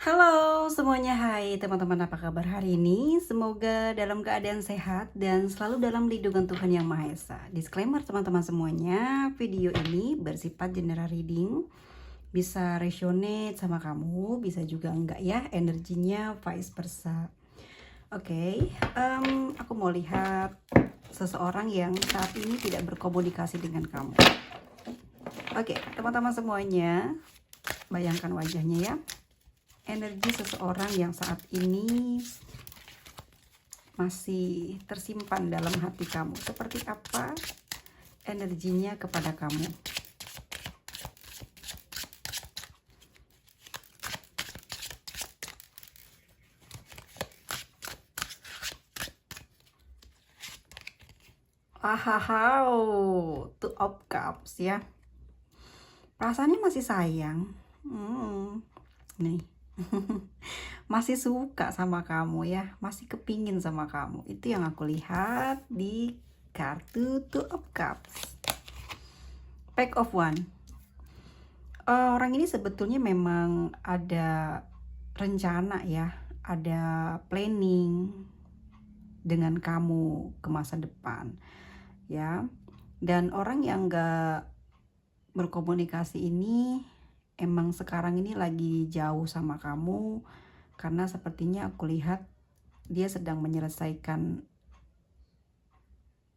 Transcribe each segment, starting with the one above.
Halo semuanya, hai teman-teman, apa kabar hari ini? Semoga dalam keadaan sehat dan selalu dalam lindungan Tuhan Yang Maha Esa. Disclaimer teman-teman semuanya, video ini bersifat general reading, bisa resonate sama kamu, bisa juga enggak ya, energinya vice versa. Oke, aku mau lihat seseorang yang saat ini tidak berkomunikasi dengan kamu. Oke, teman-teman semuanya, bayangkan wajahnya ya. Energi seseorang yang saat ini masih tersimpan dalam hati kamu. Seperti apa energinya kepada kamu? Hahaha, Two of Cups ya. Perasaannya masih sayang. Nih. Masih suka sama kamu ya, masih kepingin sama kamu. Itu yang aku lihat di kartu Two of Cups. Pack of One. Orang ini sebetulnya memang ada rencana ya, ada planning dengan kamu ke masa depan ya. Dan orang yang gak berkomunikasi ini emang sekarang ini lagi jauh sama kamu, karena sepertinya aku lihat dia sedang menyelesaikan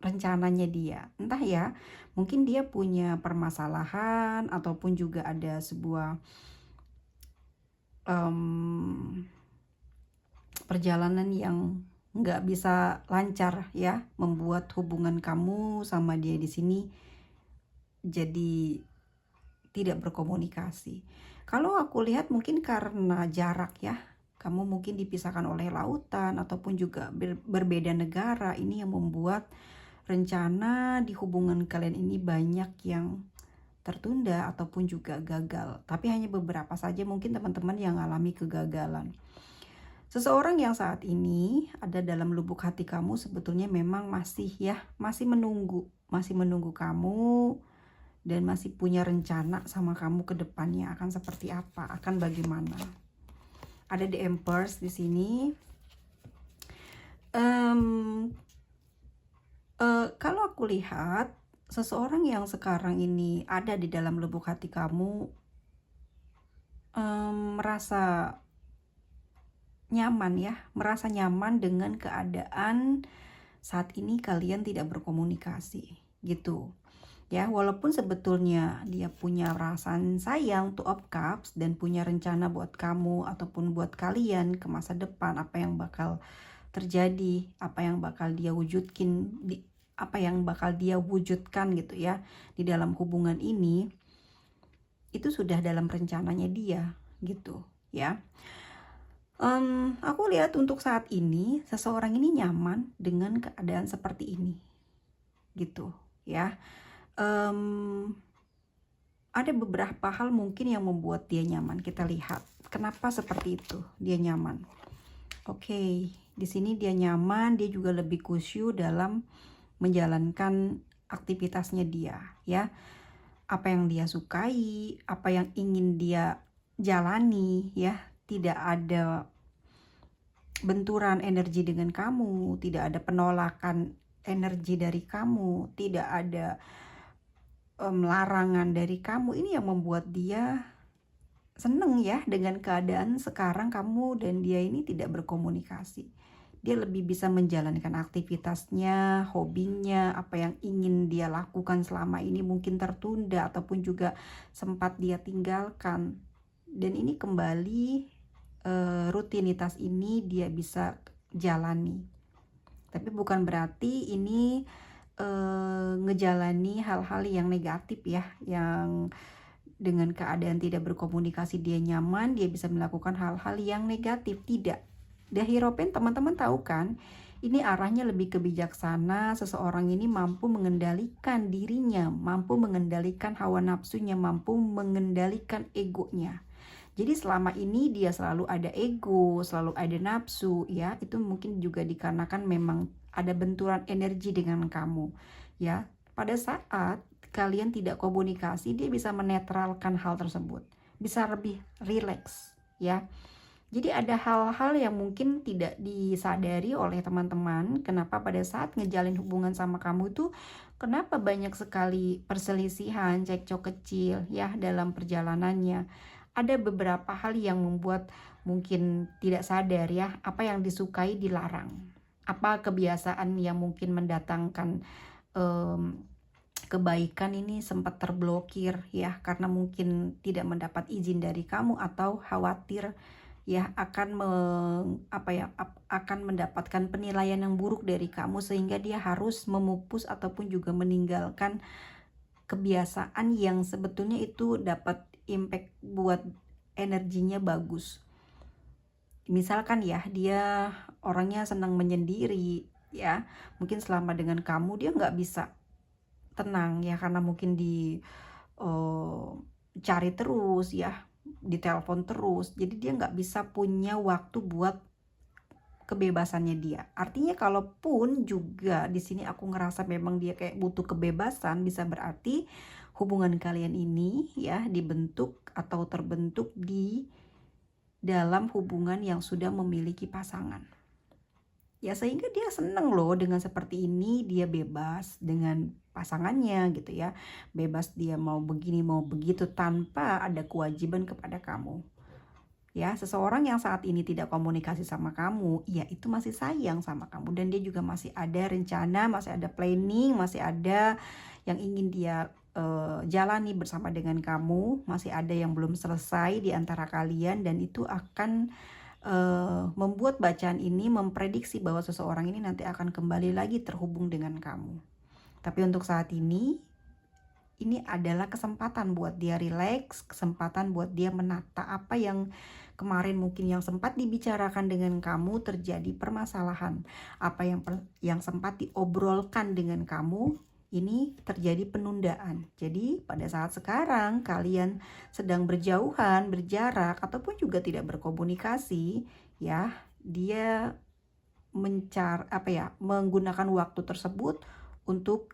rencananya dia. Entah ya, mungkin dia punya permasalahan ataupun juga ada sebuah perjalanan yang nggak bisa lancar ya, membuat hubungan kamu sama dia di sini jadi tidak berkomunikasi. Kalau aku lihat mungkin karena jarak ya, kamu mungkin dipisahkan oleh lautan ataupun juga berbeda negara. Ini yang membuat rencana di hubungan kalian ini banyak yang tertunda ataupun juga gagal. Tapi hanya beberapa saja mungkin teman-teman yang alami kegagalan. Seseorang yang saat ini ada dalam lubuk hati kamu sebetulnya memang masih menunggu kamu dan masih punya rencana sama kamu ke depannya akan seperti apa, akan bagaimana. Ada The Empress di sini. Kalau aku lihat seseorang yang sekarang ini ada di dalam lubuk hati kamu merasa nyaman dengan keadaan saat ini kalian tidak berkomunikasi gitu ya. Walaupun sebetulnya dia punya perasaan sayang, Two of Cups, dan punya rencana buat kamu ataupun buat kalian ke masa depan, apa yang bakal terjadi, apa yang bakal dia wujudkan gitu ya di dalam hubungan ini, itu sudah dalam rencananya dia gitu ya. Aku lihat untuk saat ini seseorang ini nyaman dengan keadaan seperti ini gitu ya. Ada beberapa hal mungkin yang membuat dia nyaman. Kita lihat kenapa seperti itu dia nyaman. Oke, di sini dia nyaman, dia juga lebih khusyuk dalam menjalankan aktivitasnya dia ya. Apa yang dia sukai, apa yang ingin dia jalani ya. Tidak ada benturan energi dengan kamu, tidak ada penolakan energi dari kamu, tidak ada larangan dari kamu. Ini yang membuat dia seneng ya dengan keadaan sekarang kamu dan dia ini tidak berkomunikasi. Dia lebih bisa menjalankan aktivitasnya, hobinya, apa yang ingin dia lakukan selama ini mungkin tertunda ataupun juga sempat dia tinggalkan. Dan ini kembali rutinitas ini dia bisa jalani. Tapi bukan berarti ini ngejalani hal-hal yang negatif ya, yang dengan keadaan tidak berkomunikasi dia nyaman, dia bisa melakukan hal-hal yang negatif. Tidak. The Hierophant teman-teman tahu kan, ini arahnya lebih ke bijaksana. Seseorang ini mampu mengendalikan dirinya, mampu mengendalikan hawa nafsunya, mampu mengendalikan egonya. Jadi selama ini dia selalu ada ego, selalu ada nafsu ya. Itu mungkin juga dikarenakan memang ada benturan energi dengan kamu ya. Pada saat kalian tidak komunikasi, dia bisa menetralkan hal tersebut, bisa lebih rileks ya. Jadi ada hal-hal yang mungkin tidak disadari oleh teman-teman, kenapa pada saat ngejalin hubungan sama kamu itu kenapa banyak sekali perselisihan, cekcok kecil ya dalam perjalanannya. Ada beberapa hal yang membuat mungkin tidak sadar ya, apa yang disukai dilarang. Apa kebiasaan yang mungkin mendatangkan kebaikan ini sempat terblokir ya, karena mungkin tidak mendapat izin dari kamu atau khawatir ya akan mendapatkan penilaian yang buruk dari kamu, sehingga dia harus memupus ataupun juga meninggalkan kebiasaan yang sebetulnya itu dapat impact buat energinya bagus. Misalkan ya, dia orangnya senang menyendiri ya, mungkin selama dengan kamu dia nggak bisa tenang ya, karena mungkin cari terus ya, ditelepon terus, jadi dia nggak bisa punya waktu buat kebebasannya dia. Artinya kalaupun juga di sini aku ngerasa memang dia kayak butuh kebebasan, bisa berarti hubungan kalian ini ya dibentuk atau terbentuk di dalam hubungan yang sudah memiliki pasangan. Ya sehingga dia seneng loh dengan seperti ini, dia bebas dengan pasangannya gitu ya, bebas dia mau begini mau begitu tanpa ada kewajiban kepada kamu ya. Seseorang yang saat ini tidak komunikasi sama kamu, ya itu masih sayang sama kamu, dan dia juga masih ada rencana, masih ada planning, masih ada yang ingin dia jalani bersama dengan kamu, masih ada yang belum selesai di antara kalian, dan itu akan membuat bacaan ini memprediksi bahwa seseorang ini nanti akan kembali lagi terhubung dengan kamu. Tapi untuk saat ini adalah kesempatan buat dia rileks, kesempatan buat dia menata apa yang kemarin mungkin yang sempat dibicarakan dengan kamu, terjadi permasalahan, apa yang sempat diobrolkan dengan kamu, ini terjadi penundaan. Jadi pada saat sekarang kalian sedang berjauhan, berjarak, ataupun juga tidak berkomunikasi ya, dia menggunakan waktu tersebut untuk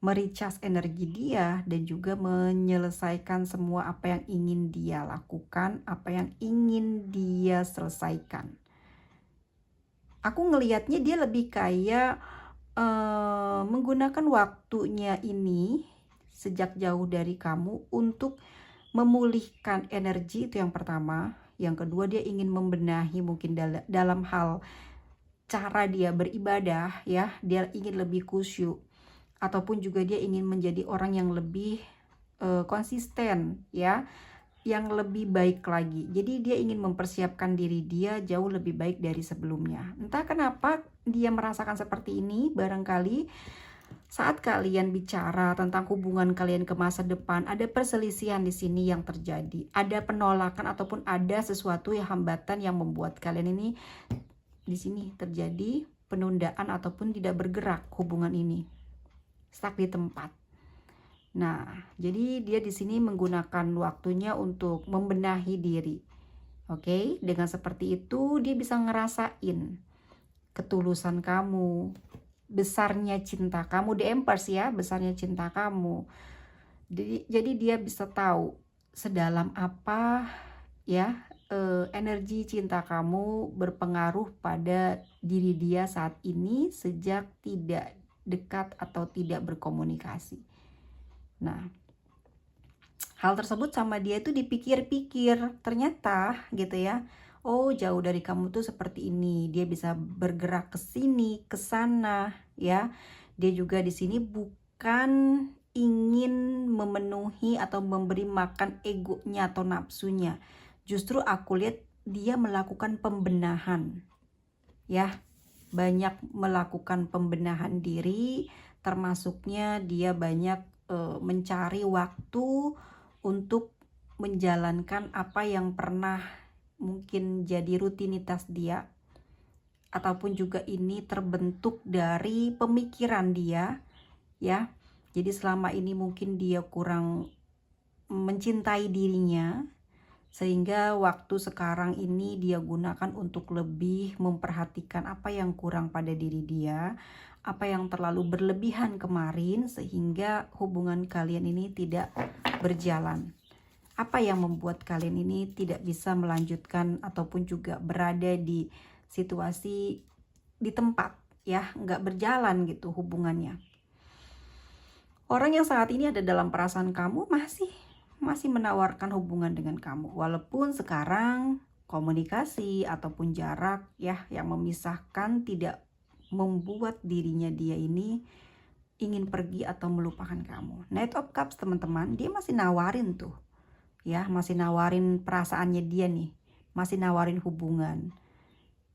mericas energi dia dan juga menyelesaikan semua apa yang ingin dia lakukan, apa yang ingin dia selesaikan. Aku ngelihatnya dia lebih kayak menggunakan waktunya ini sejak jauh dari kamu untuk memulihkan energi, itu yang pertama. Yang kedua, dia ingin membenahi mungkin dalam hal cara dia beribadah ya, dia ingin lebih khusyuk, ataupun juga dia ingin menjadi orang yang lebih konsisten ya, yang lebih baik lagi. Jadi dia ingin mempersiapkan diri dia jauh lebih baik dari sebelumnya. Entah kenapa dia merasakan seperti ini, barangkali saat kalian bicara tentang hubungan kalian ke masa depan, ada perselisihan di sini yang terjadi. Ada penolakan ataupun ada sesuatu yang hambatan yang membuat kalian ini di sini terjadi penundaan ataupun tidak bergerak hubungan ini. Stuck di tempat. Nah, jadi dia di sini menggunakan waktunya untuk membenahi diri. Oke, dengan seperti itu dia bisa ngerasain ketulusan kamu, besarnya cinta kamu, di Empress ya, besarnya cinta kamu. Jadi dia bisa tahu sedalam apa ya energi cinta kamu berpengaruh pada diri dia saat ini sejak tidak dekat atau tidak berkomunikasi. Nah, hal tersebut sama dia itu dipikir-pikir, ternyata gitu ya, oh jauh dari kamu tuh seperti ini. Dia bisa bergerak ke sini, ke sana ya. Dia juga di sini bukan ingin memenuhi atau memberi makan egonya atau nafsunya. Justru aku lihat dia melakukan pembenahan ya, banyak melakukan pembenahan diri, termasuknya dia banyak mencari waktu untuk menjalankan apa yang pernah mungkin jadi rutinitas dia, ataupun juga ini terbentuk dari pemikiran dia ya. Jadi selama ini mungkin dia kurang mencintai dirinya, sehingga waktu sekarang ini dia gunakan untuk lebih memperhatikan apa yang kurang pada diri dia, apa yang terlalu berlebihan kemarin, sehingga hubungan kalian ini tidak berjalan. Apa yang membuat kalian ini tidak bisa melanjutkan ataupun juga berada di situasi di tempat ya, nggak berjalan gitu hubungannya. Orang yang saat ini ada dalam perasaan kamu masih menawarkan hubungan dengan kamu, walaupun sekarang komunikasi ataupun jarak ya yang memisahkan tidak membuat dirinya dia ini ingin pergi atau melupakan kamu. Knight of Cups teman-teman, dia masih nawarin tuh ya, masih nawarin perasaannya dia nih, masih nawarin hubungan.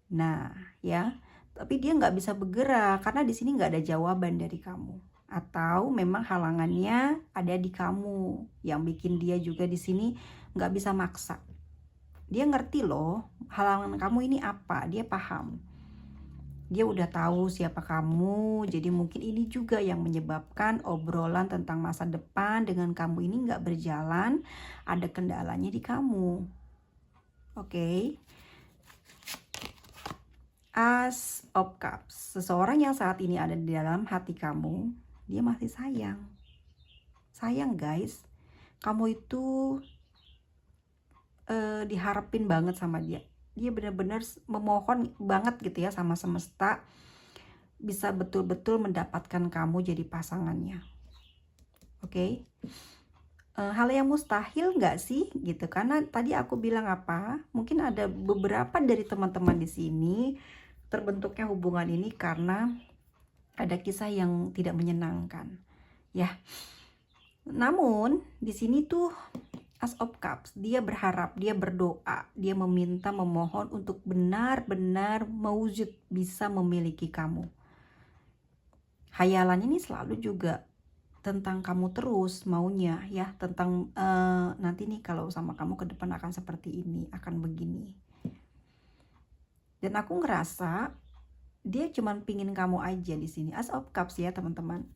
Nah ya, tapi dia nggak bisa bergerak karena di sini nggak ada jawaban dari kamu, atau memang halangannya ada di kamu yang bikin dia juga di sini nggak bisa maksa. Dia ngerti loh halangan kamu ini apa, dia paham. Dia udah tahu siapa kamu, jadi mungkin ini juga yang menyebabkan obrolan tentang masa depan dengan kamu ini nggak berjalan, ada kendalanya di kamu. Oke. As of Cups, seseorang yang saat ini ada di dalam hati kamu, dia masih sayang. Sayang guys, kamu itu diharapin banget sama dia. Dia benar-benar memohon banget gitu ya sama semesta, bisa betul-betul mendapatkan kamu jadi pasangannya. Oke. Hal yang mustahil nggak sih gitu, karena tadi aku bilang apa, mungkin ada beberapa dari teman-teman di sini terbentuknya hubungan ini karena ada kisah yang tidak menyenangkan ya. Namun di sini tuh As of Cups, dia berharap, dia berdoa, dia meminta, memohon untuk benar-benar mewujud bisa memiliki kamu. Hayalannya ini selalu juga tentang kamu terus maunya ya, tentang nanti nih kalau sama kamu ke depan akan seperti ini, akan begini. Dan aku ngerasa dia cuman pingin kamu aja di sini. As of Cups ya teman-teman.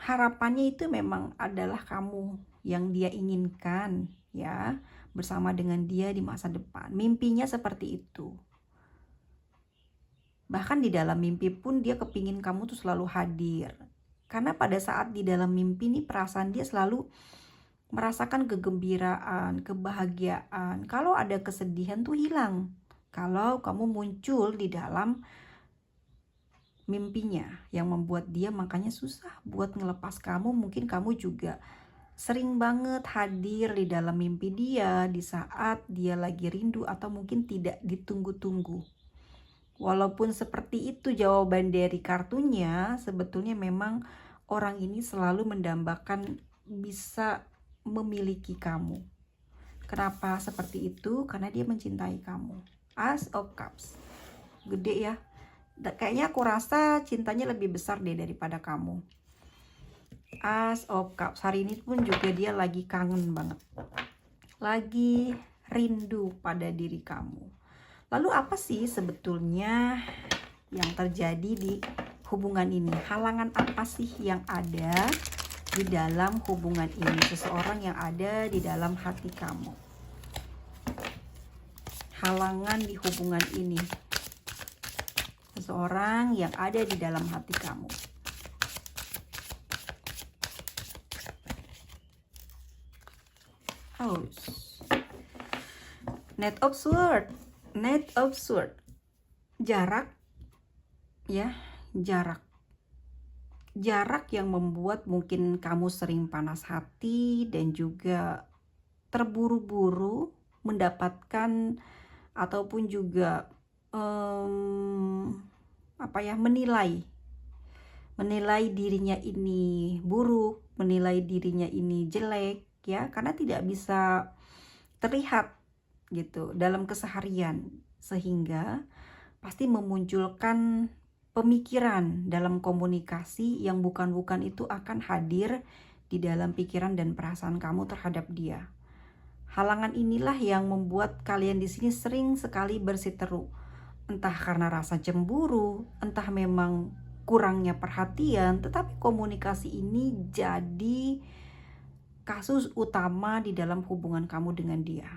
Harapannya itu memang adalah kamu yang dia inginkan ya, bersama dengan dia di masa depan. Mimpinya seperti itu. Bahkan di dalam mimpi pun dia kepingin kamu tuh selalu hadir. Karena pada saat di dalam mimpi nih perasaan dia selalu merasakan kegembiraan, kebahagiaan. Kalau ada kesedihan tuh hilang. Kalau kamu muncul di dalam mimpinya, yang membuat dia makanya susah buat ngelepas kamu. Mungkin kamu juga sering banget hadir di dalam mimpi dia di saat dia lagi rindu atau mungkin tidak ditunggu-tunggu. Walaupun seperti itu jawaban dari kartunya, sebetulnya memang orang ini selalu mendambakan bisa memiliki kamu. Kenapa seperti itu? Karena dia mencintai kamu. As of Cups, gede ya. Kayaknya aku rasa cintanya lebih besar deh daripada kamu. As of Cups, hari ini pun juga dia lagi kangen banget, lagi rindu pada diri kamu. Lalu apa sih sebetulnya yang terjadi di hubungan ini? Halangan apa sih yang ada di dalam hubungan ini? Seseorang yang ada di dalam hati kamu. Halangan di hubungan ini. Seseorang yang ada di dalam hati kamu. Knight of Swords, Knight of Swords, jarak ya, jarak yang membuat mungkin kamu sering panas hati dan juga terburu-buru mendapatkan ataupun juga menilai dirinya ini buruk, menilai dirinya ini jelek ya, karena tidak bisa terlihat gitu dalam keseharian, sehingga pasti memunculkan pemikiran dalam komunikasi yang bukan-bukan itu akan hadir di dalam pikiran dan perasaan kamu terhadap dia. Halangan inilah yang membuat kalian di sini sering sekali bersiteru, entah karena rasa cemburu, entah memang kurangnya perhatian, tetapi komunikasi ini jadi kasus utama di dalam hubungan kamu dengan dia.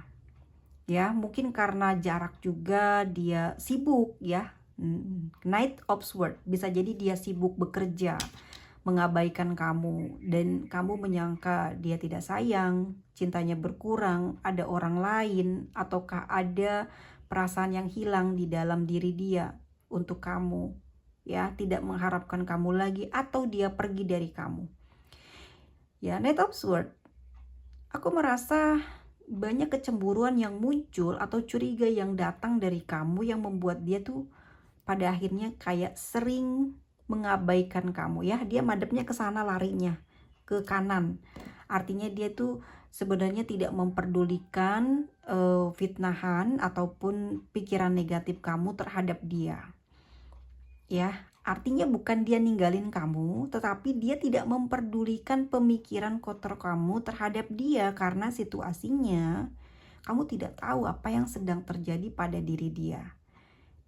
Ya, mungkin karena jarak juga dia sibuk ya. Knight of Swords, bisa jadi dia sibuk bekerja, mengabaikan kamu dan kamu menyangka dia tidak sayang, cintanya berkurang, ada orang lain, ataukah ada perasaan yang hilang di dalam diri dia untuk kamu, ya, tidak mengharapkan kamu lagi, atau dia pergi dari kamu. Ya, Knight of Swords, aku merasa banyak kecemburuan yang muncul atau curiga yang datang dari kamu yang membuat dia tuh pada akhirnya kayak sering mengabaikan kamu, ya. Dia madepnya ke sana, larinya ke kanan. Artinya dia tuh sebenarnya tidak memperdulikan fitnahan ataupun pikiran negatif kamu terhadap dia. Ya, artinya bukan dia ninggalin kamu, tetapi dia tidak memperdulikan pemikiran kotor kamu terhadap dia karena situasinya kamu tidak tahu apa yang sedang terjadi pada diri dia.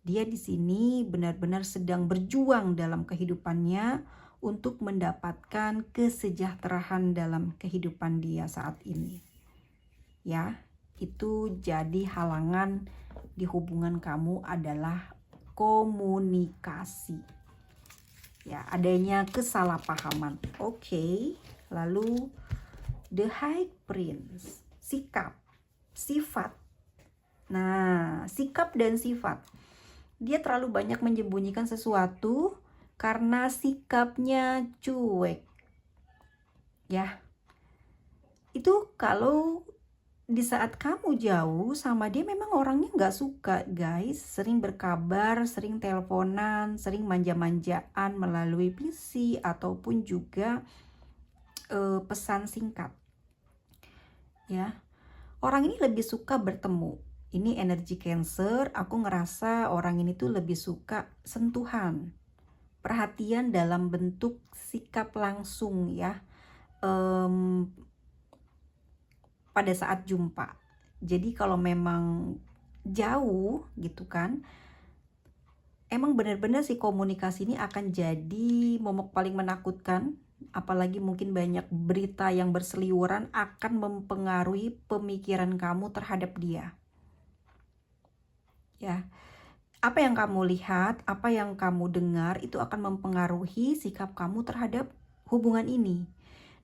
Dia di sini benar-benar sedang berjuang dalam kehidupannya untuk mendapatkan kesejahteraan dalam kehidupan dia saat ini. Ya, itu jadi halangan di hubungan kamu adalah komunikasi. Ya, adanya kesalahpahaman. Oke, lalu The High Prince, sikap, sifat. Nah, sikap dan sifat. Dia terlalu banyak menyembunyikan sesuatu karena sikapnya cuek. Ya, itu kalau di saat kamu jauh sama dia memang orangnya nggak suka, guys. Sering berkabar, sering teleponan, sering manja-manjaan melalui PC ataupun juga pesan singkat. Ya, orang ini lebih suka bertemu. Ini energi Cancer, aku ngerasa orang ini tuh lebih suka sentuhan, perhatian dalam bentuk sikap langsung, ya. Pada saat jumpa. Jadi kalau memang jauh gitu kan, emang benar-benar si komunikasi ini akan jadi momok paling menakutkan. Apalagi mungkin banyak berita yang berseliweran akan mempengaruhi pemikiran kamu terhadap dia. Ya, apa yang kamu lihat, apa yang kamu dengar itu akan mempengaruhi sikap kamu terhadap hubungan ini.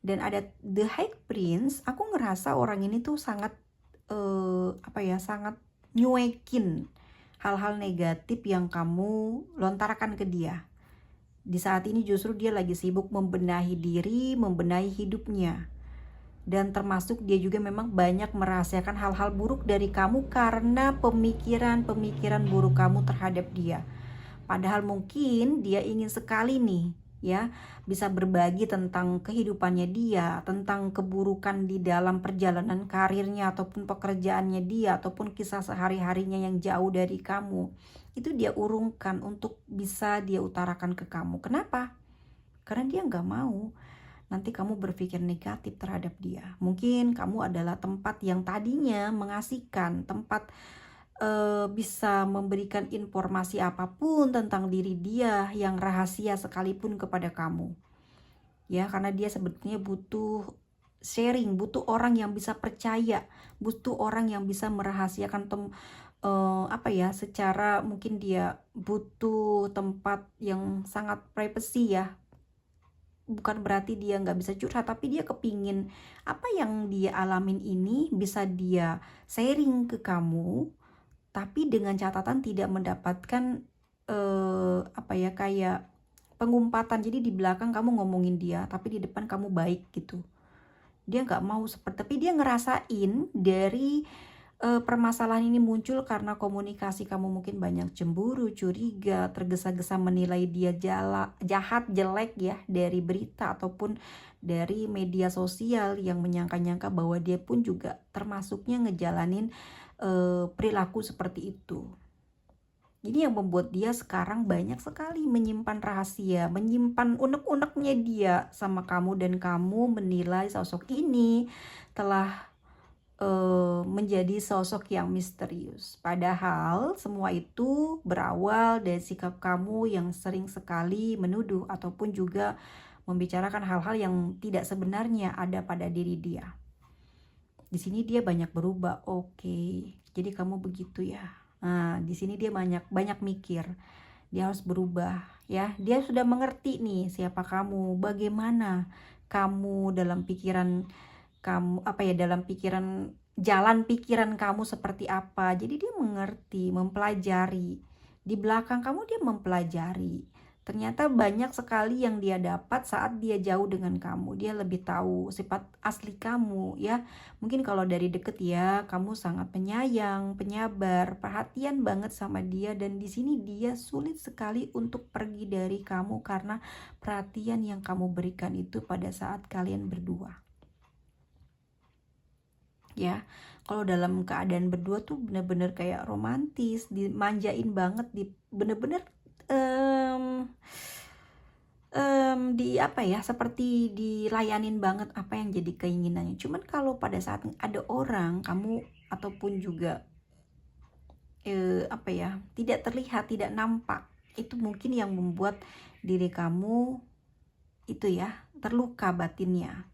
Dan ada The High Prince, aku ngerasa orang ini tuh sangat sangat nyuekin hal-hal negatif yang kamu lontarkan ke dia. Di saat ini justru dia lagi sibuk membenahi diri, membenahi hidupnya. Dan termasuk dia juga memang banyak merahasiakan hal-hal buruk dari kamu karena pemikiran-pemikiran buruk kamu terhadap dia. Padahal mungkin dia ingin sekali nih, ya, bisa berbagi tentang kehidupannya dia, tentang keburukan di dalam perjalanan karirnya ataupun pekerjaannya dia, ataupun kisah sehari-harinya yang jauh dari kamu. Itu dia urungkan untuk bisa dia utarakan ke kamu. Kenapa? Karena dia nggak mau nanti kamu berpikir negatif terhadap dia. Mungkin kamu adalah tempat yang tadinya mengasihkan, tempat bisa memberikan informasi apapun tentang diri dia yang rahasia sekalipun kepada kamu. Ya, karena dia sebetulnya butuh sharing, butuh orang yang bisa percaya, butuh orang yang bisa merahasiakan secara mungkin dia butuh tempat yang sangat privacy, ya. Bukan berarti dia nggak bisa curhat, tapi dia kepingin apa yang dia alamin ini bisa dia sharing ke kamu, tapi dengan catatan tidak mendapatkan kayak pengumpatan. Jadi di belakang kamu ngomongin dia, tapi di depan kamu baik gitu. Dia nggak mau tapi dia ngerasain dari permasalahan ini muncul karena komunikasi kamu mungkin banyak cemburu, curiga, tergesa-gesa menilai dia jahat, jelek, ya, dari berita ataupun dari media sosial yang menyangka-nyangka bahwa dia pun juga termasuknya ngejalanin perilaku seperti itu. Jadi yang membuat dia sekarang banyak sekali menyimpan rahasia, menyimpan unek-uneknya dia sama kamu, dan kamu menilai sosok ini telah menjadi sosok yang misterius. Padahal semua itu berawal dari sikap kamu yang sering sekali menuduh ataupun juga membicarakan hal-hal yang tidak sebenarnya ada pada diri dia. Di sini dia banyak berubah. Oke, jadi kamu begitu, ya. Nah, di sini dia banyak mikir. Dia harus berubah ya. Dia sudah mengerti nih siapa kamu, bagaimana kamu dalam pikiran kamu, apa ya, dalam pikiran, jalan pikiran kamu seperti apa. Jadi dia mengerti, mempelajari. Di belakang kamu dia mempelajari. Ternyata banyak sekali yang dia dapat saat dia jauh dengan kamu. Dia lebih tahu sifat asli kamu ya. Mungkin kalau dari deket ya, kamu sangat penyayang, penyabar, perhatian banget sama dia, dan di sini dia sulit sekali untuk pergi dari kamu karena perhatian yang kamu berikan itu pada saat kalian berdua. Ya, kalau dalam keadaan berdua tuh bener-bener kayak romantis, dimanjain banget, bener-bener di apa ya, seperti dilayanin banget apa yang jadi keinginannya. Cuman kalau pada saat ada orang, kamu ataupun juga apa ya, tidak terlihat, tidak nampak, itu mungkin yang membuat diri kamu itu ya terluka batinnya,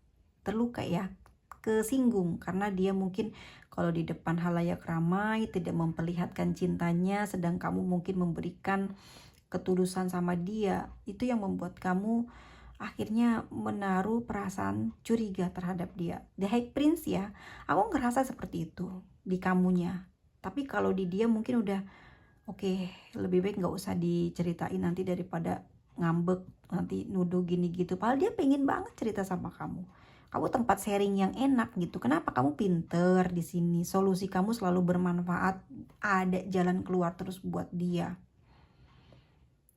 terluka ya, kesinggung karena dia mungkin kalau di depan halayak ramai tidak memperlihatkan cintanya, sedang kamu mungkin memberikan ketulusan sama dia. Itu yang membuat kamu akhirnya menaruh perasaan curiga terhadap dia. The High Prince ya, aku ngerasa seperti itu di kamunya. Tapi kalau di dia mungkin udah oke, lebih baik nggak usah diceritain nanti daripada ngambek, nanti nuduh gini gitu. Padahal dia pengen banget cerita sama kamu. Kamu tempat sharing yang enak gitu. Kenapa kamu pinter di sini? Solusi kamu selalu bermanfaat. Ada jalan keluar terus buat dia.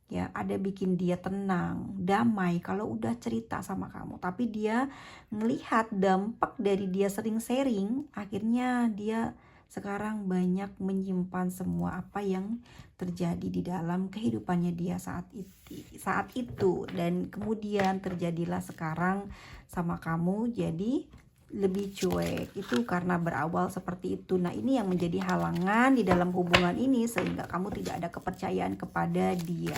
Ya, ada bikin dia tenang, damai kalau udah cerita sama kamu. Tapi dia ngelihat dampak dari dia sering sharing, akhirnya dia sekarang banyak menyimpan semua apa yang terjadi di dalam kehidupannya dia saat itu, dan kemudian terjadilah sekarang sama kamu jadi lebih cuek. Itu karena berawal seperti itu. Nah, ini yang menjadi halangan di dalam hubungan ini sehingga kamu tidak ada kepercayaan kepada dia.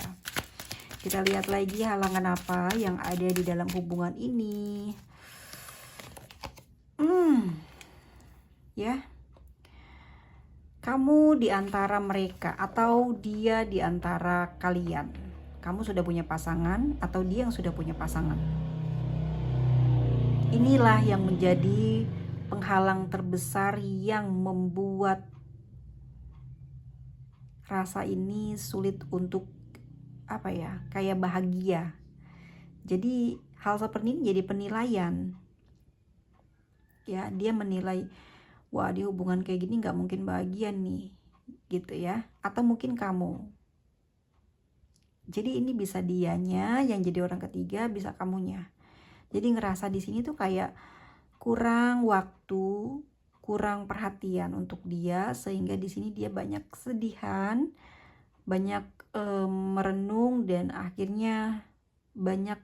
Kita lihat lagi halangan apa yang ada di dalam hubungan ini. Ya, kamu di antara mereka atau dia di antara kalian. Kamu sudah punya pasangan atau dia yang sudah punya pasangan. Inilah yang menjadi penghalang terbesar yang membuat rasa ini sulit untuk apa ya, kayak bahagia. Jadi hal seperti ini jadi penilaian. Ya, dia menilai, wah di hubungan kayak gini nggak mungkin bahagia nih, gitu ya. Atau mungkin kamu. Jadi ini bisa dianya yang jadi orang ketiga, bisa kamunya. Jadi ngerasa di sini tuh kayak kurang waktu, kurang perhatian untuk dia, sehingga di sini dia banyak kesedihan, banyak merenung, dan akhirnya banyak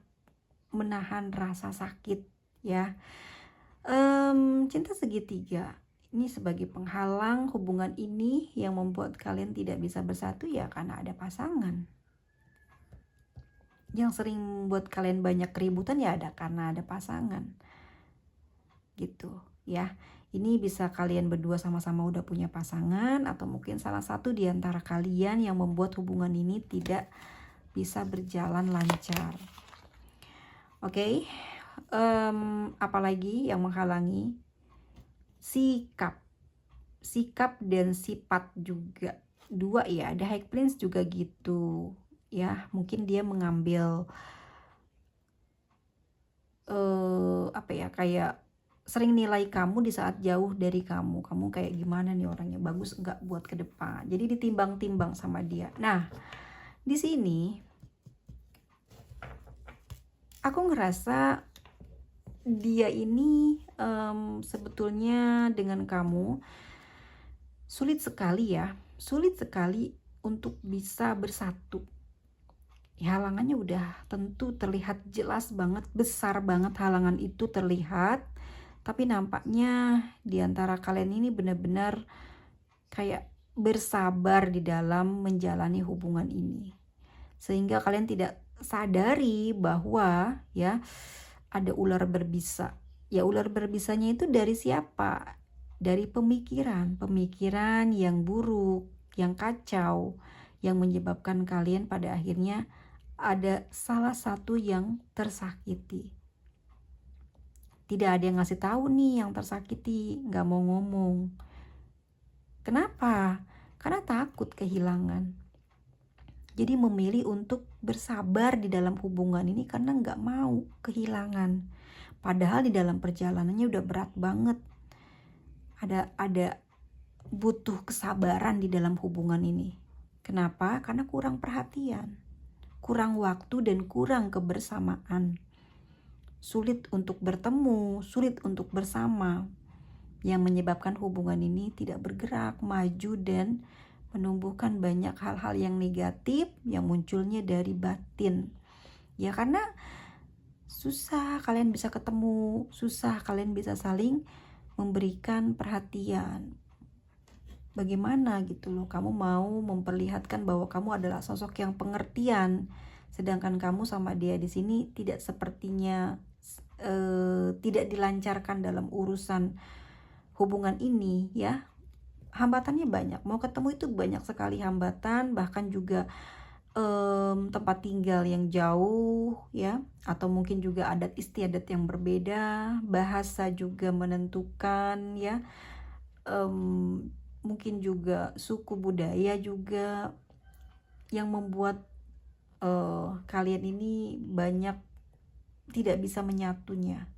menahan rasa sakit ya. Cinta segitiga ini sebagai penghalang hubungan ini yang membuat kalian tidak bisa bersatu ya, karena ada pasangan. Yang sering buat kalian banyak keributan ya karena ada pasangan gitu ya. Ini bisa kalian berdua sama-sama udah punya pasangan, atau mungkin salah satu di antara kalian yang membuat hubungan ini tidak bisa berjalan lancar. Oke. Apalagi yang menghalangi? Sikap dan sifat juga. Dua ya, ada High Prince juga gitu ya. Mungkin dia mengambil apa ya, kayak sering nilai kamu di saat jauh dari kamu kayak gimana nih orangnya, bagus enggak buat ke depan. Jadi ditimbang-timbang sama dia. Nah, di sini aku ngerasa dia ini sebetulnya dengan kamu sulit sekali untuk bisa bersatu. Halangannya udah tentu terlihat jelas banget, besar banget halangan itu terlihat. Tapi nampaknya di antara kalian ini benar-benar kayak bersabar di dalam menjalani hubungan ini. Sehingga kalian tidak sadari bahwa ya ada ular berbisa. Ya, ular berbisanya itu dari siapa? Dari pemikiran yang buruk, yang kacau, yang menyebabkan kalian pada akhirnya ada salah satu yang tersakiti. Tidak ada yang ngasih tahu nih yang tersakiti, nggak mau ngomong. Kenapa? Karena takut kehilangan. Jadi memilih untuk bersabar di dalam hubungan ini karena nggak mau kehilangan. Padahal di dalam perjalanannya udah berat banget. Ada butuh kesabaran di dalam hubungan ini. Kenapa? Karena kurang perhatian, kurang waktu dan kurang kebersamaan. Sulit untuk bertemu, sulit untuk bersama, yang menyebabkan hubungan ini tidak bergerak, maju, dan menumbuhkan banyak hal-hal yang negatif yang munculnya dari batin. Ya karena susah kalian bisa ketemu, susah kalian bisa saling memberikan perhatian. Bagaimana gitu loh, kamu mau memperlihatkan bahwa kamu adalah sosok yang pengertian, sedangkan kamu sama dia di sini tidak sepertinya tidak dilancarkan dalam urusan hubungan ini ya. Hambatannya banyak, mau ketemu itu banyak sekali hambatan, bahkan juga tempat tinggal yang jauh ya, atau mungkin juga adat istiadat yang berbeda, bahasa juga menentukan ya, mungkin juga suku budaya juga yang membuat kalian ini banyak tidak bisa menyatunya.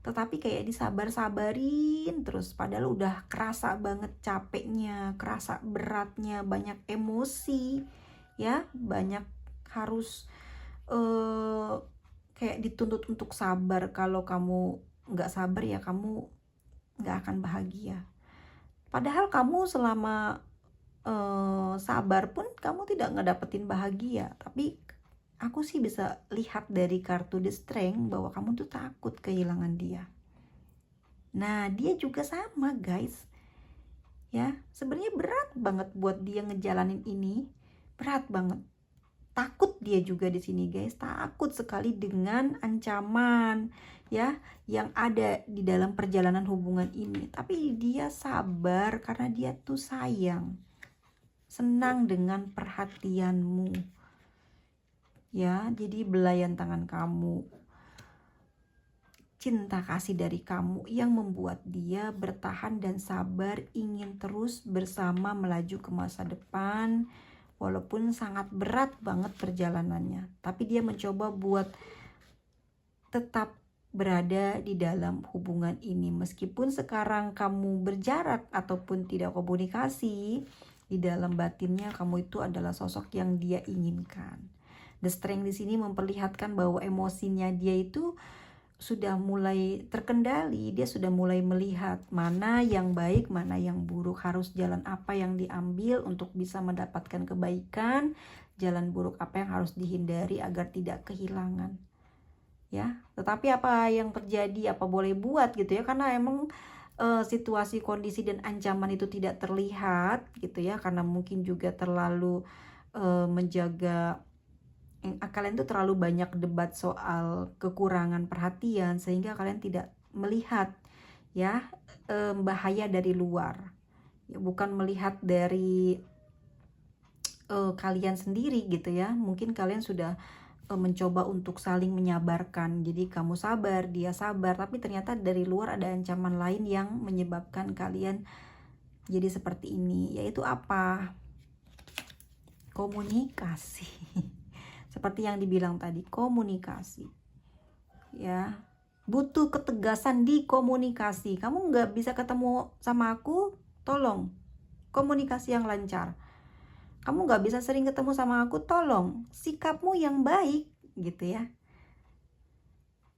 Tetapi kayak disabar-sabarin terus, padahal udah kerasa banget capeknya, kerasa beratnya, banyak emosi ya, banyak harus kayak dituntut untuk sabar. Kalau kamu nggak sabar ya kamu nggak akan bahagia. Padahal kamu selama sabar pun kamu tidak ngedapetin bahagia. Tapi aku sih bisa lihat dari kartu The Strength bahwa kamu tuh takut kehilangan dia. Nah dia juga sama guys ya, sebenarnya berat banget buat dia ngejalanin ini, berat banget. Takut dia juga di sini guys, takut sekali dengan ancaman ya yang ada di dalam perjalanan hubungan ini. Tapi dia sabar karena dia tuh sayang, senang dengan perhatianmu ya. Jadi belayan tangan kamu, cinta kasih dari kamu yang membuat dia bertahan dan sabar, ingin terus bersama melaju ke masa depan. Walaupun sangat berat banget perjalanannya, tapi dia mencoba buat tetap berada di dalam hubungan ini. Meskipun sekarang kamu berjarak ataupun tidak komunikasi, di dalam batinnya kamu itu adalah sosok yang dia inginkan. The Strength di sini memperlihatkan bahwa emosinya dia itu sudah mulai terkendali. Dia sudah mulai melihat mana yang baik, mana yang buruk, harus jalan apa yang diambil untuk bisa mendapatkan kebaikan, jalan buruk apa yang harus dihindari agar tidak kehilangan ya. Tetapi apa yang terjadi, apa boleh buat gitu ya, karena emang situasi, kondisi, dan ancaman itu tidak terlihat gitu ya, karena mungkin juga terlalu menjaga kalian tuh terlalu banyak debat soal kekurangan perhatian, sehingga kalian tidak melihat ya bahaya dari luar ya, bukan melihat dari kalian sendiri gitu ya. Mungkin kalian sudah mencoba untuk saling menyabarkan, jadi kamu sabar, dia sabar, tapi ternyata dari luar ada ancaman lain yang menyebabkan kalian jadi seperti ini, yaitu apa? Komunikasi. Seperti yang dibilang tadi, komunikasi ya, butuh ketegasan di komunikasi. Kamu nggak bisa ketemu sama aku, tolong komunikasi yang lancar. Kamu nggak bisa sering ketemu sama aku, tolong sikapmu yang baik gitu ya.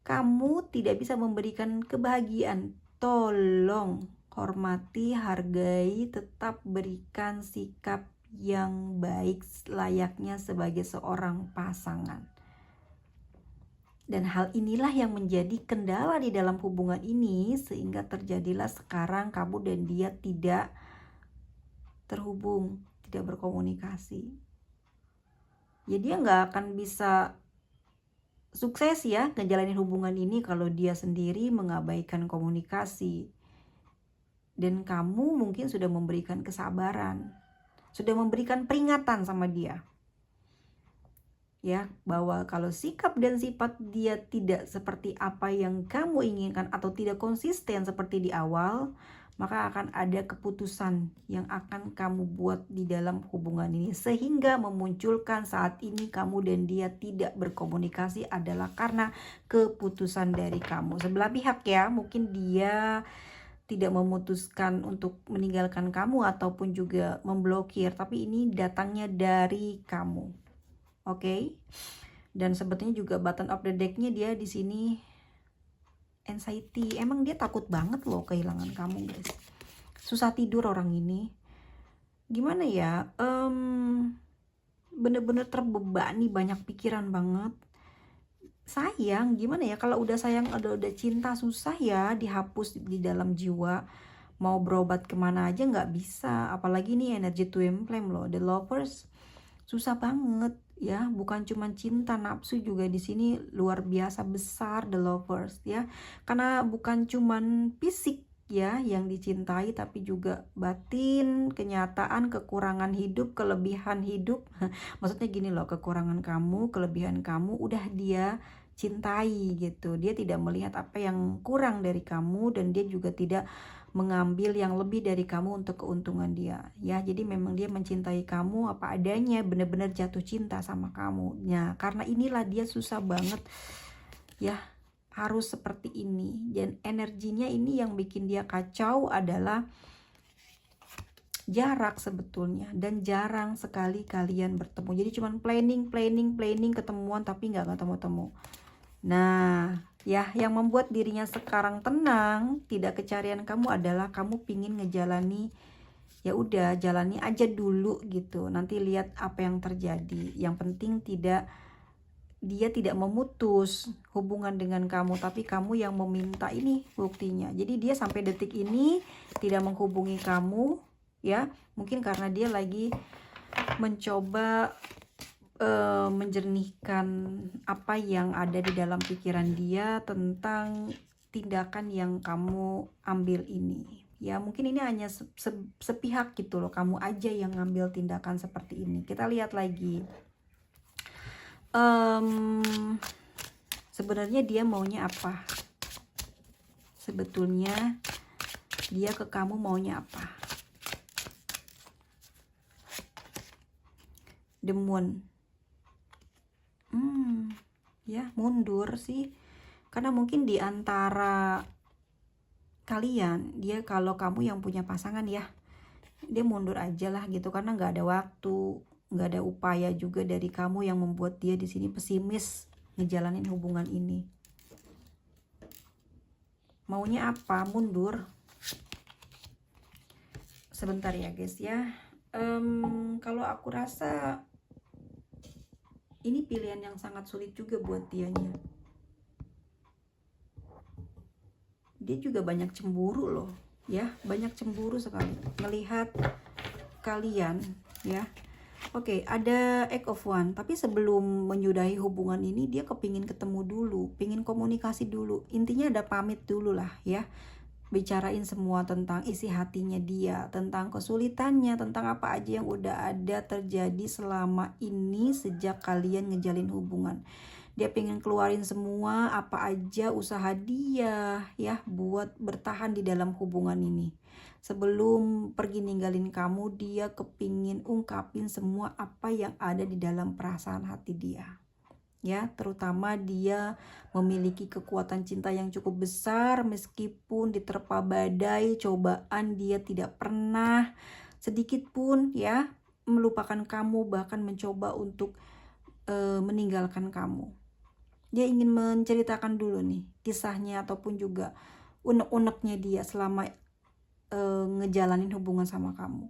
Kamu tidak bisa memberikan kebahagiaan, tolong hormati, hargai, tetap berikan sikap yang baik layaknya sebagai seorang pasangan. Dan hal inilah yang menjadi kendala di dalam hubungan ini, sehingga terjadilah sekarang kamu dan dia tidak terhubung, tidak berkomunikasi. Ya dia nggak akan bisa sukses ya ngejalanin hubungan ini kalau dia sendiri mengabaikan komunikasi. Dan kamu mungkin sudah memberikan kesabaran, sudah memberikan peringatan sama dia, ya, bahwa kalau sikap dan sifat dia tidak seperti apa yang kamu inginkan atau tidak konsisten seperti di awal, maka akan ada keputusan yang akan kamu buat di dalam hubungan ini, sehingga memunculkan saat ini kamu dan dia tidak berkomunikasi adalah karena keputusan dari kamu sebelah pihak, ya. Mungkin dia tidak memutuskan untuk meninggalkan kamu ataupun juga memblokir, tapi ini datangnya dari kamu. Oke. Dan sebetulnya juga button of the deck-nya dia di sini anxiety. Emang dia takut banget loh kehilangan kamu, guys. Susah tidur orang ini. Gimana ya? Bener-bener terbebani, banyak pikiran banget. Sayang, gimana ya, kalau udah sayang, udah cinta, susah ya dihapus di dalam jiwa. Mau berobat kemana aja nggak bisa, apalagi nih energi twin flame loh, the lovers. Susah banget ya, bukan cuma cinta, nafsu juga di sini luar biasa besar, the lovers ya. Karena bukan cuman fisik ya yang dicintai, tapi juga batin, kenyataan, kekurangan hidup, kelebihan hidup. Maksudnya gini loh, kekurangan kamu, kelebihan kamu udah dia cintai gitu. Dia tidak melihat apa yang kurang dari kamu, dan dia juga tidak mengambil yang lebih dari kamu untuk keuntungan dia, ya. Jadi memang dia mencintai kamu apa adanya, benar-benar jatuh cinta sama kamu. Nah, karena inilah dia susah banget ya, harus seperti ini. Dan energinya ini yang bikin dia kacau adalah jarak sebetulnya, dan jarang sekali kalian bertemu. Jadi cuman planning ketemuan, tapi nggak ketemu-temu. Nah, ya, yang membuat dirinya sekarang tenang, tidak kecarian kamu adalah kamu pingin ngejalani, ya udah jalani aja dulu gitu. Nanti lihat apa yang terjadi. Yang penting dia tidak memutus hubungan dengan kamu, tapi kamu yang meminta, ini buktinya. Jadi dia sampai detik ini tidak menghubungi kamu, ya. Mungkin karena dia lagi mencoba menjernihkan apa yang ada di dalam pikiran dia tentang tindakan yang kamu ambil ini, ya. Mungkin ini hanya sepihak gitu loh, kamu aja yang ngambil tindakan seperti ini. Kita lihat lagi, sebenarnya dia maunya apa, sebetulnya dia ke kamu maunya apa. The Moon, ya, mundur sih, karena mungkin di antara kalian, dia, kalau kamu yang punya pasangan ya, dia mundur aja lah gitu, karena nggak ada waktu, nggak ada upaya juga dari kamu yang membuat dia di sini pesimis ngejalanin hubungan ini. Maunya apa? Mundur. Sebentar ya guys ya. Kalau aku rasa ini pilihan yang sangat sulit juga buat dianya. Dia juga banyak cemburu loh, ya, banyak cemburu sekali melihat kalian, ya. Oke, ada Egg of One, tapi sebelum menyudahi hubungan ini dia kepingin ketemu dulu, pingin komunikasi dulu. Intinya ada pamit dulu lah ya. Bicarain semua tentang isi hatinya dia, tentang kesulitannya, tentang apa aja yang udah ada terjadi selama ini sejak kalian ngejalin hubungan. Dia pengen keluarin semua apa aja usaha dia ya buat bertahan di dalam hubungan ini. Sebelum pergi ninggalin kamu, dia kepingin ungkapin semua apa yang ada di dalam perasaan hati dia. Ya, terutama dia memiliki kekuatan cinta yang cukup besar, meskipun diterpa badai, cobaan, dia tidak pernah sedikit pun ya melupakan kamu, bahkan mencoba untuk meninggalkan kamu. Dia ingin menceritakan dulu nih kisahnya ataupun juga unek-uneknya dia selama ngejalanin hubungan sama kamu,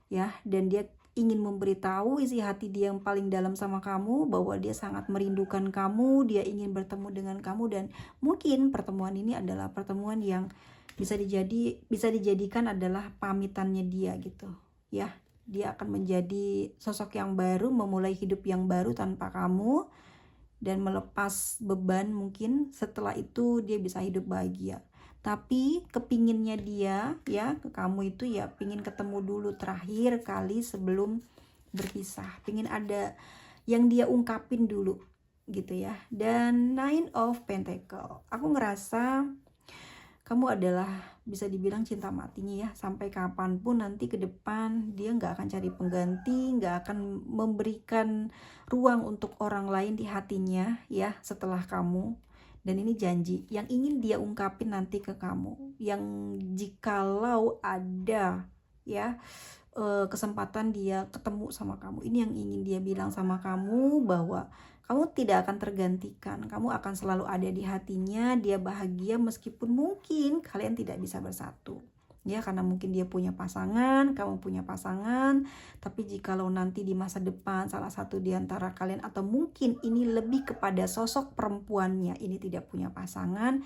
ya. Dan dia ingin memberitahu isi hati dia yang paling dalam sama kamu, bahwa dia sangat merindukan kamu, dia ingin bertemu dengan kamu, dan mungkin pertemuan ini adalah pertemuan yang bisa dijadikan adalah pamitannya dia gitu, ya. Dia akan menjadi sosok yang baru, memulai hidup yang baru tanpa kamu, dan melepas beban. Mungkin setelah itu dia bisa hidup bahagia. tapi kepinginnya dia ya ke kamu itu ya pingin ketemu dulu terakhir kali sebelum berpisah, pingin ada yang dia ungkapin dulu gitu ya. Dan Nine of Pentacle, aku ngerasa kamu adalah bisa dibilang cinta matinya ya, sampai kapanpun nanti ke depan dia nggak akan cari pengganti, nggak akan memberikan ruang untuk orang lain di hatinya ya setelah kamu. Dan ini janji yang ingin dia ungkapin nanti ke kamu, yang jikalau ada ya kesempatan dia ketemu sama kamu, ini yang ingin dia bilang sama kamu, bahwa kamu tidak akan tergantikan, kamu akan selalu ada di hatinya, dia bahagia meskipun mungkin kalian tidak bisa bersatu ya, karena mungkin dia punya pasangan, kamu punya pasangan. Tapi jikalau nanti di masa depan salah satu di antara kalian, atau mungkin ini lebih kepada sosok perempuannya ini tidak punya pasangan,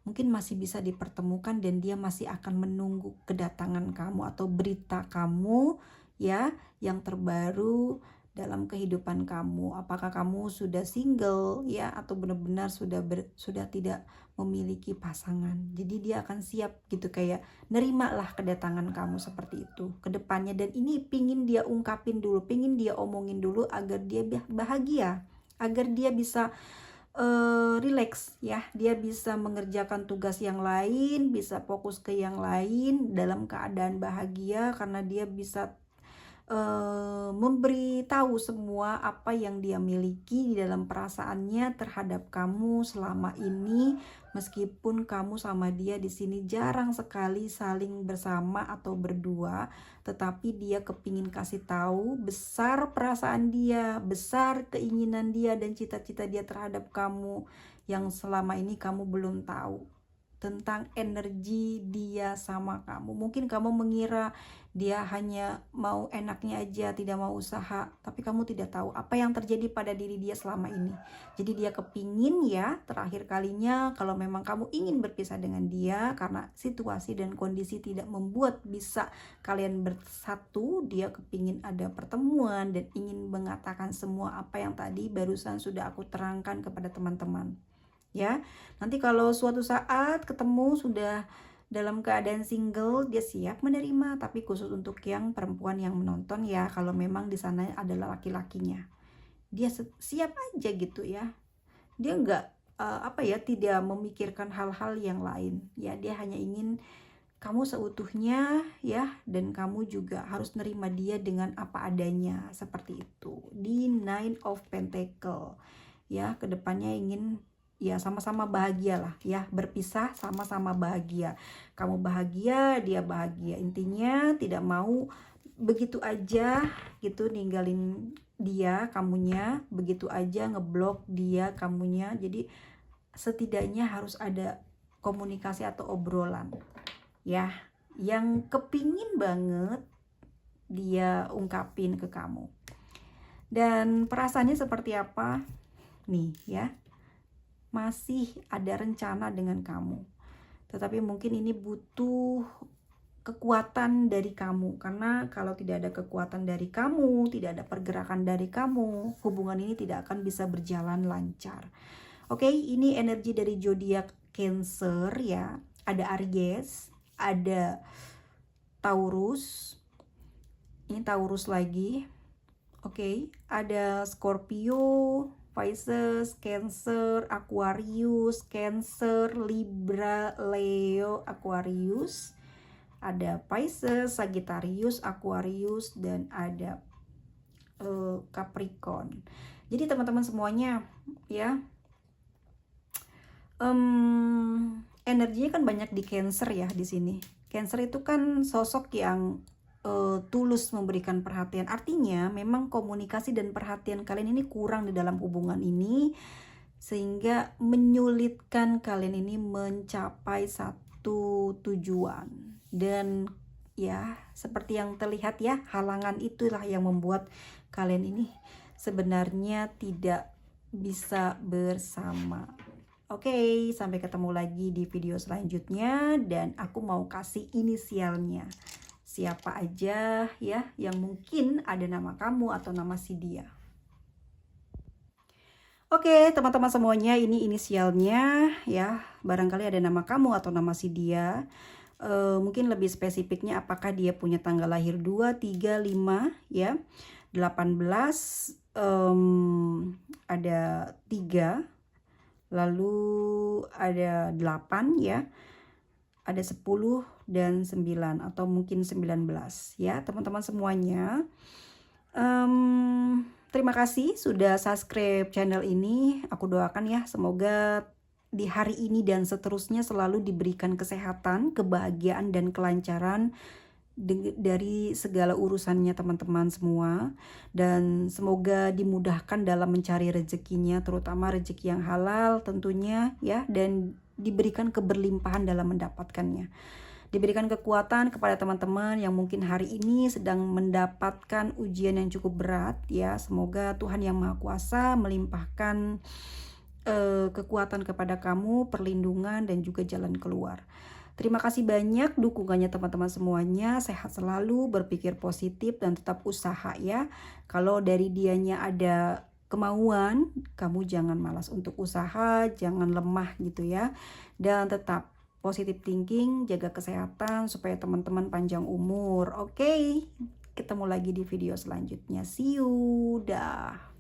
mungkin masih bisa dipertemukan dan dia masih akan menunggu kedatangan kamu atau berita kamu ya yang terbaru dalam kehidupan kamu. Apakah kamu sudah single ya, atau benar-benar sudah tidak memiliki pasangan. Jadi dia akan siap gitu, kayak nerimalah kedatangan kamu seperti itu ke depannya. Dan ini pingin dia ungkapin dulu, pingin dia omongin dulu agar dia bahagia, agar dia bisa relax ya, dia bisa mengerjakan tugas yang lain, bisa fokus ke yang lain dalam keadaan bahagia, karena dia bisa memberi tahu semua apa yang dia miliki di dalam perasaannya terhadap kamu selama ini, meskipun kamu sama dia di sini jarang sekali saling bersama atau berdua, tetapi dia kepingin kasih tahu besar perasaan dia, besar keinginan dia dan cita-cita dia terhadap kamu yang selama ini kamu belum tahu tentang energi dia sama kamu. Mungkin kamu mengira dia hanya mau enaknya aja, tidak mau usaha, tapi kamu tidak tahu apa yang terjadi pada diri dia selama ini. Jadi dia kepingin ya terakhir kalinya, kalau memang kamu ingin berpisah dengan dia karena situasi dan kondisi tidak membuat bisa kalian bersatu, dia kepingin ada pertemuan dan ingin mengatakan semua apa yang tadi barusan sudah aku terangkan kepada teman-teman ya. Nanti kalau suatu saat ketemu sudah dalam keadaan single, dia siap menerima, tapi khusus untuk yang perempuan yang menonton ya, kalau memang di sana adalah laki-lakinya, dia siap aja gitu ya. Dia nggak tidak memikirkan hal-hal yang lain ya, dia hanya ingin kamu seutuhnya ya, dan kamu juga harus nerima dia dengan apa adanya seperti itu. Di Nine of Pentacle ya, kedepannya ingin ya sama-sama bahagia lah ya, berpisah sama-sama bahagia, kamu bahagia dia bahagia, intinya tidak mau begitu aja gitu ninggalin dia kamunya, begitu aja ngeblok dia kamunya. Jadi setidaknya harus ada komunikasi atau obrolan ya, yang kepingin banget dia ungkapin ke kamu. Dan perasaannya seperti apa nih ya, masih ada rencana dengan kamu, tetapi mungkin ini butuh kekuatan dari kamu, karena kalau tidak ada kekuatan dari kamu, tidak ada pergerakan dari kamu, hubungan ini tidak akan bisa berjalan lancar. Oke, ini energi dari zodiak Cancer ya, ada Aries, ada Taurus, ini Taurus lagi, oke, ada Scorpio, Pisces, Cancer, Aquarius, Cancer, Libra, Leo, Aquarius, ada Pisces, Sagittarius, Aquarius, dan ada Capricorn. Jadi teman-teman semuanya ya, energinya kan banyak di Cancer ya di sini. Cancer itu kan sosok yang tulus memberikan perhatian. Artinya memang komunikasi dan perhatian kalian ini kurang di dalam hubungan ini, sehingga menyulitkan kalian ini mencapai satu tujuan. Dan ya seperti yang terlihat ya, halangan itulah yang membuat kalian ini sebenarnya tidak bisa bersama. Oke, sampai ketemu lagi di video selanjutnya, dan aku mau kasih inisialnya. Siapa aja ya yang mungkin ada nama kamu atau nama si dia. Oke, teman-teman semuanya, ini inisialnya ya. Barangkali ada nama kamu atau nama si dia. Mungkin lebih spesifiknya apakah dia punya tanggal lahir 2, 3, 5 ya. 18, ada 3, lalu ada 8 ya. Ada 10 dan 9 atau mungkin 19 ya, teman-teman semuanya. Terima kasih sudah subscribe channel ini. Aku doakan ya, semoga di hari ini dan seterusnya selalu diberikan kesehatan, kebahagiaan, dan kelancaran dari segala urusannya teman-teman semua. Dan semoga dimudahkan dalam mencari rezekinya, terutama rezeki yang halal tentunya ya, dan diberikan keberlimpahan dalam mendapatkannya. Diberikan kekuatan kepada teman-teman yang mungkin hari ini sedang mendapatkan ujian yang cukup berat ya. Semoga Tuhan Yang Maha Kuasa melimpahkan kekuatan kepada kamu, perlindungan, dan juga jalan keluar. Terima kasih banyak dukungannya teman-teman semuanya. Sehat selalu, berpikir positif, dan tetap usaha ya. Kalau dari dianya ada kemauan, kamu jangan malas untuk usaha, jangan lemah gitu ya. Dan tetap positive thinking, jaga kesehatan supaya teman-teman panjang umur. Oke, ketemu lagi di video selanjutnya. See you. Dah.